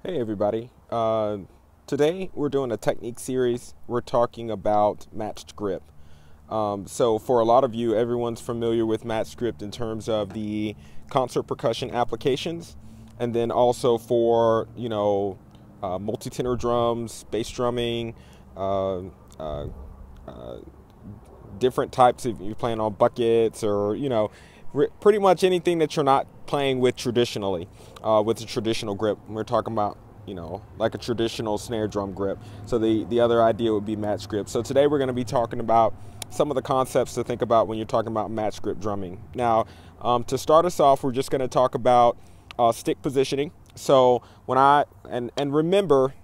Hey everybody. Today we're doing a technique series. We're talking about matched grip. So for a lot of you, everyone's familiar with matched grip in terms of the concert percussion applications, and then also for multi-tenor drums, bass drumming, uh, uh, uh, different types of, you're playing on buckets, or pretty much anything that you're not playing with traditionally, with a traditional grip. We're talking about like a traditional snare drum grip. So the other idea would be match grip. So today we're going to be talking about some of the concepts to think about when you're talking about match grip drumming. Now, to start us off, we're just going to talk about stick positioning. So when and remember,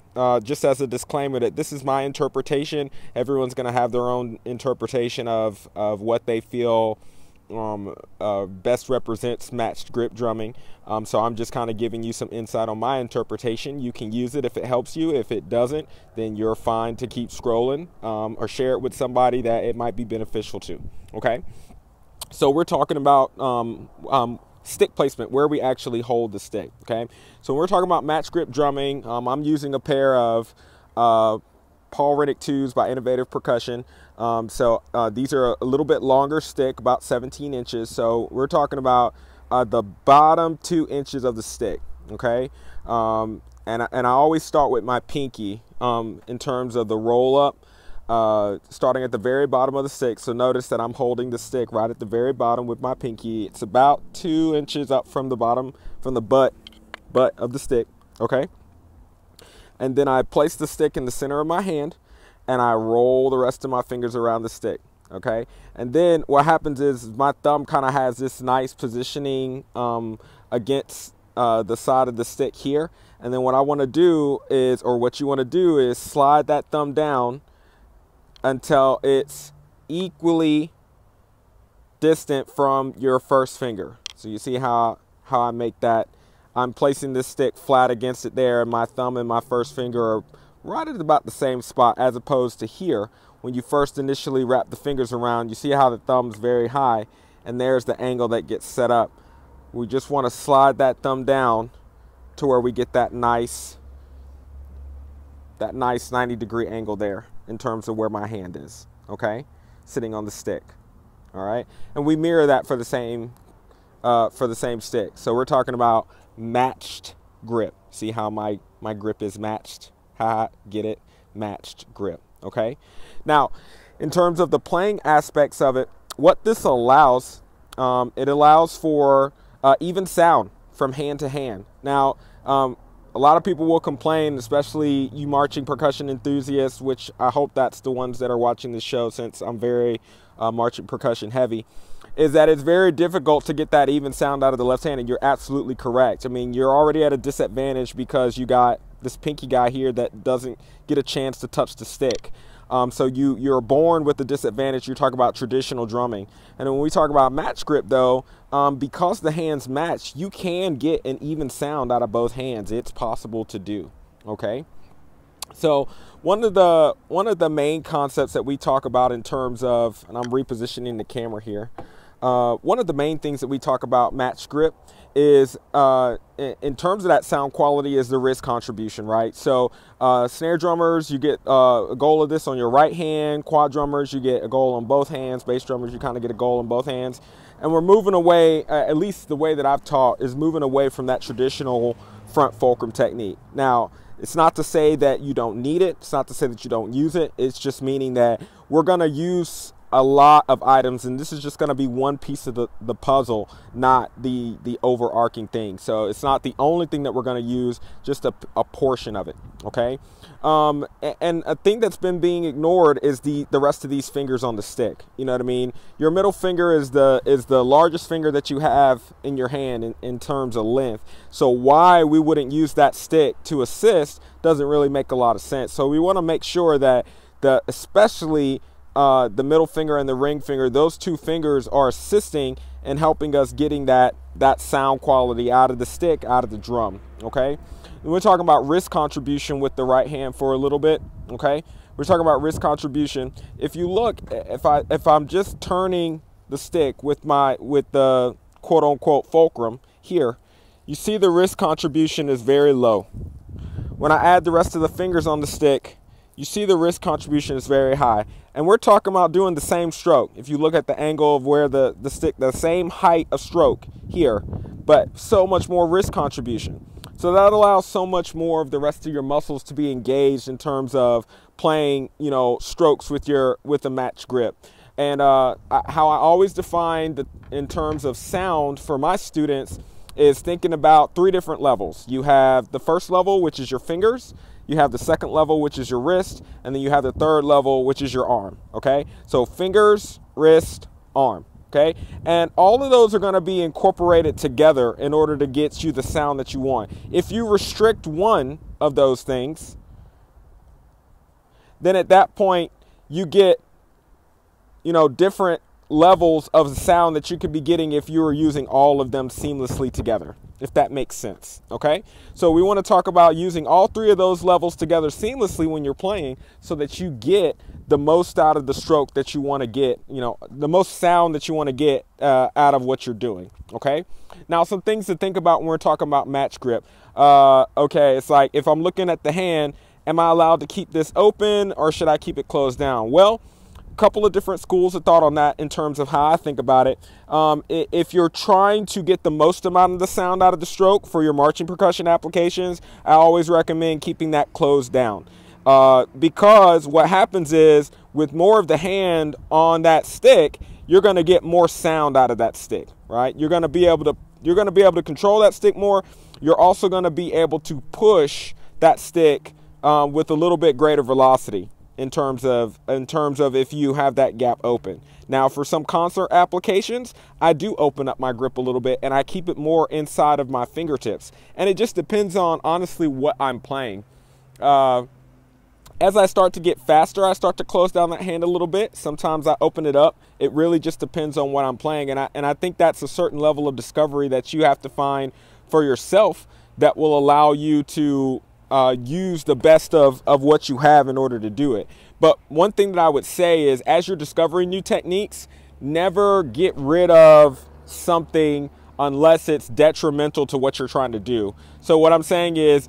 just as a disclaimer, that this is my interpretation. Everyone's going to have their own interpretation of what they feel best represents matched grip drumming. So I'm just kind of giving you some insight on my interpretation. You can use it if it helps you. If it doesn't, then you're fine to keep scrolling, or share it with somebody that it might be beneficial to. Okay, so we're talking about stick placement, where we actually hold the stick. Okay, so when we're talking about match grip drumming, I'm using a pair of Paul Rennick 2s by Innovative Percussion. These are a little bit longer stick, about 17 inches. So we're talking about the bottom 2 inches of the stick. Okay, and I always start with my pinky in terms of the roll up, starting at the very bottom of the stick. So notice that I'm holding the stick right at the very bottom with my pinky. It's about 2 inches up from the bottom, from the butt of the stick. Okay. And then I place the stick in the center of my hand, and I roll the rest of my fingers around the stick. Okay, and then what happens is my thumb kind of has this nice positioning against the side of the stick here. And then what I want to do is, or what you want to do is, slide that thumb down until it's equally distant from your first finger. So you see how I make that. I'm placing this stick flat against it there, and my thumb and my first finger are right at about the same spot, as opposed to here. When you first initially wrap the fingers around, you see how the thumb's very high, and there's the angle that gets set up. We just want to slide that thumb down to where we get that nice 90-degree angle there in terms of where my hand is, okay, sitting on the stick. All right, and we mirror that for the same stick. So we're talking about matched grip. See how my grip is matched? Get it? Matched grip. Okay, now in terms of the playing aspects of it, what this allows, it allows for even sound from hand to hand. Now, a lot of people will complain, especially you marching percussion enthusiasts, which I hope that's the ones that are watching this show, since I'm very marching percussion heavy, is that it's very difficult to get that even sound out of the left hand. And you're absolutely correct. I mean, you're already at a disadvantage because you got this pinky guy here that doesn't get a chance to touch the stick. So you're born with the disadvantage. You talk about traditional drumming. And when we talk about match grip, though, because the hands match, you can get an even sound out of both hands. It's possible to do. Okay. So one of the main concepts that we talk about in terms of, and I'm repositioning the camera here, one of the main things that we talk about match grip is, in terms of that sound quality, is the wrist contribution, right? So snare drummers, you get a goal of this on your right hand. Quad drummers, you get a goal on both hands. Bass drummers, you kind of get a goal on both hands. And we're moving away, at least the way that I've taught, is moving away from that traditional front fulcrum technique. Now, it's not to say that you don't need it. It's not to say that you don't use it. It's just meaning that we're going to use a lot of items, and this is just going to be one piece of the puzzle, not the overarching thing. So it's not the only thing that we're going to use, just a portion of it. Okay, and a thing that's been being ignored is the rest of these fingers on the stick. You know what I mean? Your middle finger is the largest finger that you have in your hand in terms of length. So why we wouldn't use that stick to assist doesn't really make a lot of sense. So we want to make sure that especially the middle finger and the ring finger, those two fingers are assisting and helping us getting that sound quality out of the stick, out of the drum. Okay, and we're talking about wrist contribution with the right hand for a little bit. Okay, we're talking about wrist contribution. If you look, if I'm just turning the stick with the quote unquote fulcrum here, you see the wrist contribution is very low. when I add the rest of the fingers on the stick, you see the wrist contribution is very high. And we're talking about doing the same stroke. If you look at the angle of where the stick, the same height of stroke here, but so much more wrist contribution. So that allows so much more of the rest of your muscles to be engaged in terms of playing, you know, strokes with a match grip. And how I always define in terms of sound for my students is thinking about 3 different levels. You have the first level, which is your fingers. You have the second level, which is your wrist. And then you have the third level, which is your arm. Okay. So fingers, wrist, arm. Okay. And all of those are going to be incorporated together in order to get you the sound that you want. If you restrict one of those things, then at that point you get, you know, different levels of sound that you could be getting if you were using all of them seamlessly together, if that makes sense. Okay, so we want to talk about using all 3 of those levels together seamlessly when you're playing, so that you get the most out of the stroke that you want to get, you know, the most sound that you want to get out of what you're doing. Okay, now some things to think about when we're talking about match grip. Okay, it's like, if I'm looking at the hand, am I allowed to keep this open or should I keep it closed down? Well, couple of different schools of thought on that in terms of how I think about it. If you're trying to get the most amount of the sound out of the stroke for your marching percussion applications, I always recommend keeping that closed down. Because what happens is, with more of the hand on that stick, you're going to get more sound out of that stick, right? You're going to be able to control that stick more. You're also going to be able to push that stick with a little bit greater velocity. In terms of if you have that gap open. Now, for some concert applications, I do open up my grip a little bit and I keep it more inside of my fingertips. And it just depends on, honestly, what I'm playing. As I start to get faster, I start to close down that hand a little bit. Sometimes I open it up. It really just depends on what I'm playing. And I think that's a certain level of discovery that you have to find for yourself that will allow you to use the best of what you have in order to do it. But one thing that I would say is, as you're discovering new techniques, never get rid of something unless it's detrimental to what you're trying to do. So what I'm saying is,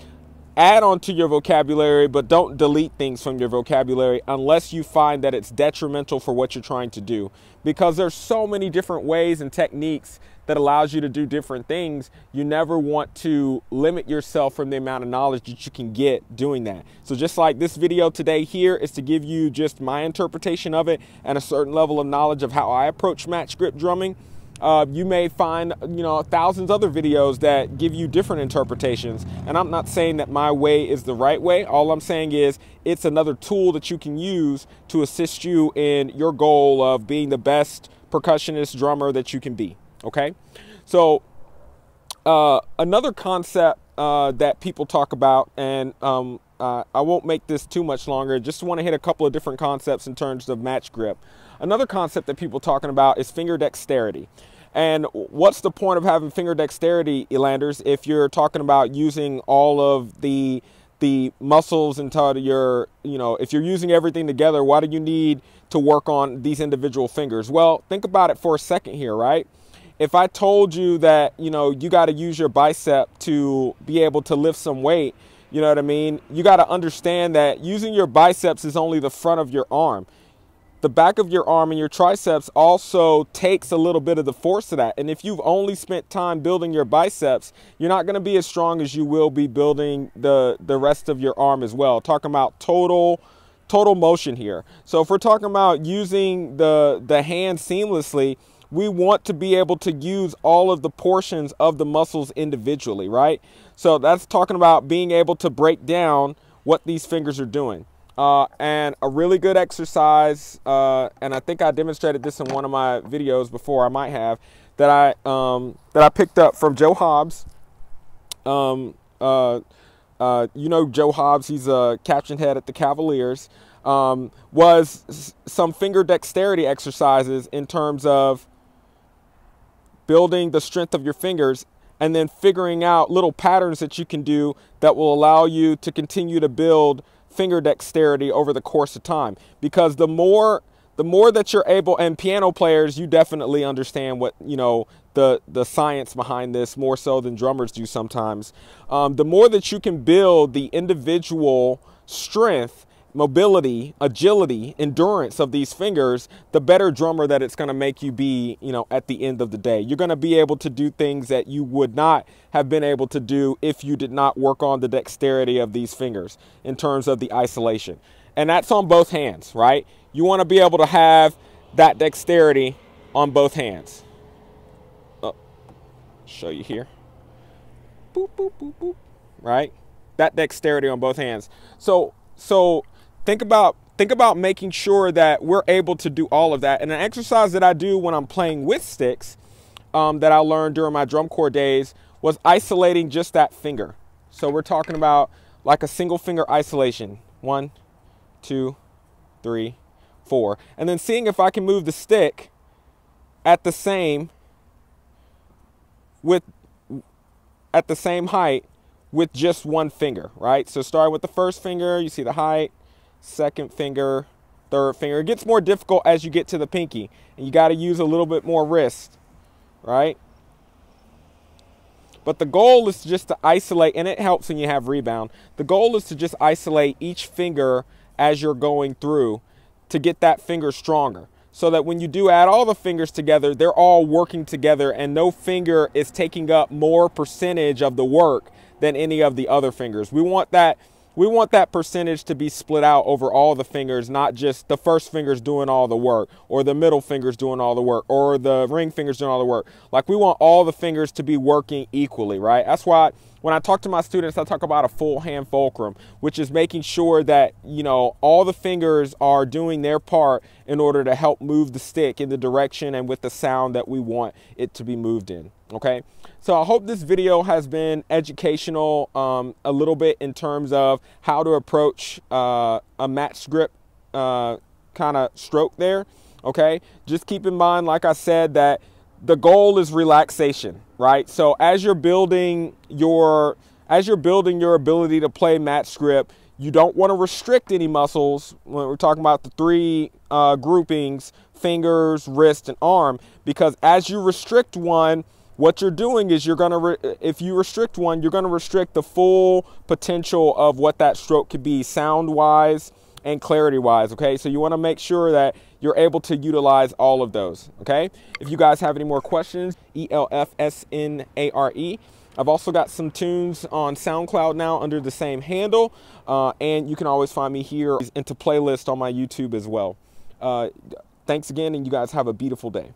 add on to your vocabulary, but don't delete things from your vocabulary unless you find that it's detrimental for what you're trying to do. Because there's so many different ways and techniques that allows you to do different things. You never want to limit yourself from the amount of knowledge that you can get doing that. So just like this video today here is to give you just my interpretation of it and a certain level of knowledge of how I approach match grip drumming. You may find, you know, thousands other videos that give you different interpretations. And I'm not saying that my way is the right way. All I'm saying is it's another tool that you can use to assist you in your goal of being the best percussionist drummer that you can be. Okay, so another concept that people talk about, and I won't make this too much longer, just want to hit a couple of different concepts in terms of match grip. Another concept that people are talking about is finger dexterity. And what's the point of having finger dexterity, Elanders, if you're talking about using all of the muscles into your, you know, if you're using everything together, why do you need to work on these individual fingers? Well, think about it for a second here, right? If I told you that, you know, you got to use your bicep to be able to lift some weight, you know what I mean? You got to understand that using your biceps is only the front of your arm. The back of your arm and your triceps also takes a little bit of the force of that. And if you've only spent time building your biceps, you're not going to be as strong as you will be building the rest of your arm as well. Talking about total motion here. So if we're talking about using the hand seamlessly, we want to be able to use all of the portions of the muscles individually, right? So that's talking about being able to break down what these fingers are doing. And a really good exercise, and I think I demonstrated this in one of my videos before, I might have, that I picked up from Joe Hobbs. You know Joe Hobbs, he's a caption head at the Cavaliers, was some finger dexterity exercises in terms of building the strength of your fingers and then figuring out little patterns that you can do that will allow you to continue to build finger dexterity over the course of time. Because the more that you're able, and piano players, you definitely understand what, you know, the science behind this more so than drummers do sometimes. The more that you can build the individual strength, mobility, agility, endurance of these fingers, the better drummer that it's going to make you be, you know, at the end of the day. You're going to be able to do things that you would not have been able to do if you did not work on the dexterity of these fingers in terms of the isolation. And that's on both hands, right? You want to be able to have that dexterity on both hands. Oh, show you here. Boop, boop, boop, boop. Right? That dexterity on both hands. So think about making sure that we're able to do all of that. And an exercise that I do when I'm playing with sticks that I learned during my drum corps days was isolating just that finger. So we're talking about like a single finger isolation. 1, 2, 3, 4. And then seeing if I can move the stick at the same height with just one finger, right? So start with the first finger, you see the height, second finger, third finger. It gets more difficult as you get to the pinky, and you got to use a little bit more wrist, right? But the goal is just to isolate, and it helps when you have rebound. The goal is to just isolate each finger as you're going through to get that finger stronger, so that when you do add all the fingers together, they're all working together and no finger is taking up more percentage of the work than any of the other fingers. We want that percentage to be split out over all the fingers, not just the first finger's doing all the work, or the middle finger's doing all the work, or the ring finger's doing all the work. Like, we want all the fingers to be working equally, right? That's why when I talk to my students, I talk about a full hand fulcrum, which is making sure that, you know, all the fingers are doing their part in order to help move the stick in the direction and with the sound that we want it to be moved in, okay? So I hope this video has been educational a little bit in terms of how to approach a matched grip kind of stroke there, okay? Just keep in mind, like I said, that the goal is relaxation, right? So as you're building your ability to play matched grip, you don't want to restrict any muscles when we're talking about the three groupings: fingers, wrist, and arm, because as you restrict one, what you're doing is if you restrict one, you're going to restrict the full potential of what that stroke could be sound-wise and clarity-wise, okay? So you want to make sure that you're able to utilize all of those, okay? If you guys have any more questions, elfsnare. I've also got some tunes on SoundCloud now under the same handle, and you can always find me here into playlist on my YouTube as well. Thanks again, and you guys have a beautiful day.